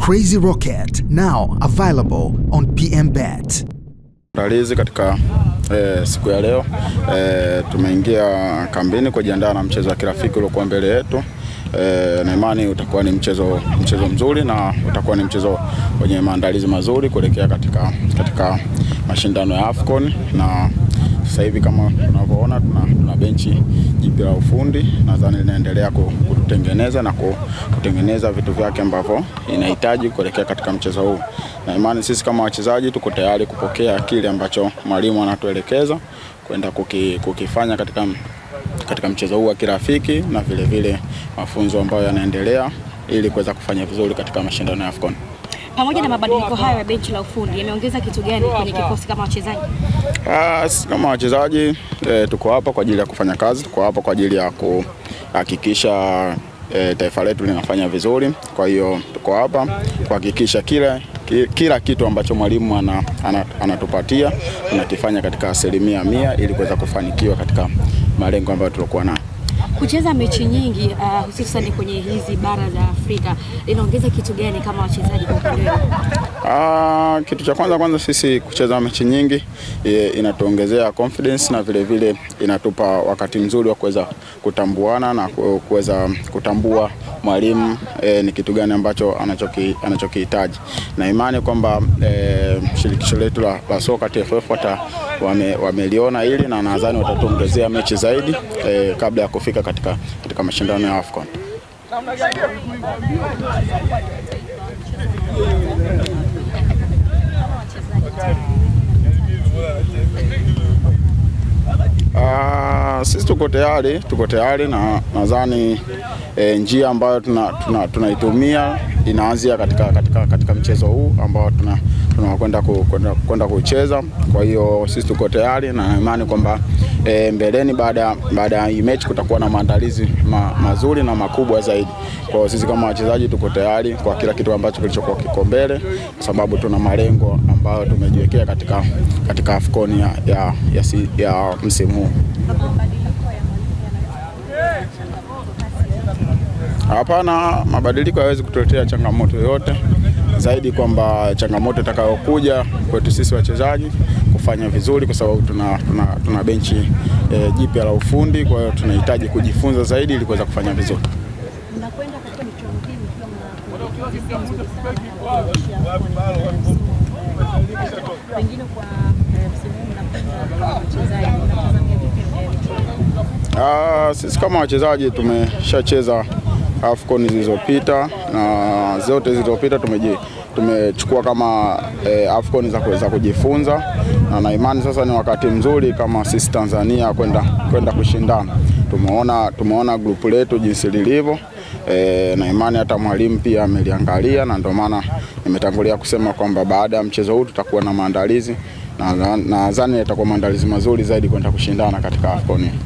Crazy Rocket, now available on PMBet. Maandalizi katika siku ya leo tumeingia kambini kujiandaa na mchezo wa kirafiki uliokuwa mbele yetu. Na imani utakuwa ni mchezo mzuri na utakuwa ni mchezo wenye maandalizi mazuri kuelekea katika mashindano ya AFCON. Na sasa hivi kama unavyoona tuna benchi jipya la ufundi, nadhani linaendelea kutengeneza na kutengeneza vitu vyake ambavyo inahitaji kuelekea katika mchezo huu. Na imani sisi kama wachezaji tuko tayari kupokea kile ambacho mwalimu anatuelekeza kwenda kukifanya katika mchezo huu wa kirafiki, na vile mafunzo ambayo yanaendelea ili kuweza kufanya vizuri katika mashindano ya AFCON. Pamoja na mabadiliko hayo ya benchi la ufundi, yameongeza kitu gani kwenye kikosi kama wachezaji? Kama wachezaji tuko hapa kwa ajili ya kufanya kazi, tuko hapa kwa ajili ya kuhakikisha taifa letu linafanya vizuri. Kwa hiyo tuko hapa kuhakikisha kila kitu ambacho mwalimu anatupatia tunakifanya katika 100% ili kuweza kufanikiwa katika malengo ambayo tulikuwa nayo. Kucheza mechi nyingi hususan kwenye hizi bara za Afrika inaongeza kitu gani kama wachezaji kwa upande wao? Kitu cha kwanza sisi kucheza mechi nyingi inatuongezea confidence, na vile inatupa wakati mzuri wa kuweza kutambuana na kuweza kutambua mwalimu ni kitu gani ambacho anachokihitaji. Na imani kwamba shirikisho letu la soka TFF wameliona hili, na nadhani watatuongezea mechi zaidi kabla ya kufika katika mashindano ya AFCON. Sisi tuko tayari na nadhani njia ambayo tunaitumia inaanzia katika mchezo huu ambao tunakwenda kucheza. Kwa hiyo sisi tuko tayari na imani kwamba mbeleni baada ya hii mechi kutakuwa na maandalizi mazuri na makubwa zaidi. Kwa hiyo sisi kama wachezaji tuko tayari kwa kila kitu ambacho kilichokuwa kiko mbele, kwa sababu tuna malengo ambayo tumejiwekea katika AFCON ya msimu huu. Hapana, mabadiliko hayawezi kutuletea changamoto yoyote zaidi, kwamba changamoto itakayokuja kwetu sisi wachezaji kufanya vizuri, kwa sababu tuna benchi jipya la ufundi. Kwa hiyo tunahitaji kujifunza zaidi ili kuweza kufanya vizuri. Mnakwenda katika michuano hii mkiwa pengine kwa msimu mnakwenda wachezaji sisi kama wachezaji tumeshacheza AFCON zilizopita, na zote zilizopita tumechukua kama AFCON za kuweza kujifunza, na imani sasa ni wakati mzuri kama sisi Tanzania kwenda kushindana. Tumeona grupu letu jinsi lilivyo, na imani hata mwalimu pia ameliangalia, na ndio maana nimetangulia kusema kwamba baada ya mchezo huu tutakuwa na maandalizi, na nadhani itakuwa maandalizi mazuri zaidi kwenda kushindana katika AFCON.